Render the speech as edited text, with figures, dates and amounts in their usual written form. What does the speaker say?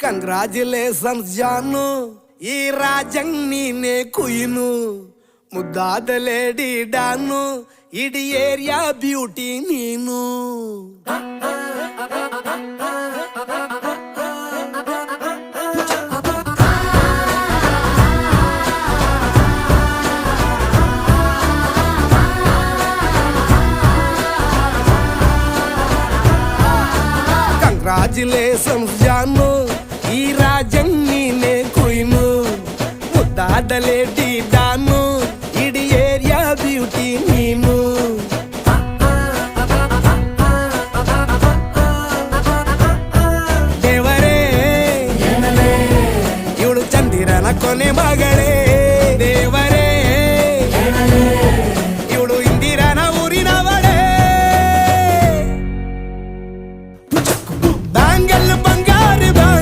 Congratulations ಜಾನು, ಈ ರಾಜಂಗ್ ನೀನೆ ಕುಯ್ನು, ಮುದ್ದಾದ ಲೇಡಿ ಡಾನು, ಇಡೀ ಏರಿಯಾ ಬ್ಯೂಟಿ ನೀನು. ಕಂಗ್ರಾಚುಲೇಷನ್ಸ್ ಜಾನು, ಈ ರಾಜಂಗ್ ನೀನೆ ಕುಯ್ನು, ಮುದ್ದಾದ ಲೇಡಿ ಡಾನು, ಇಡೀ ಏರಿಯಾ ಬ್ಯೂಟಿ ನೀನು. ದೇವರೇ ಇವಳು ಚಂದಿರನ ಕೊನೆ ಮಗಳೇ,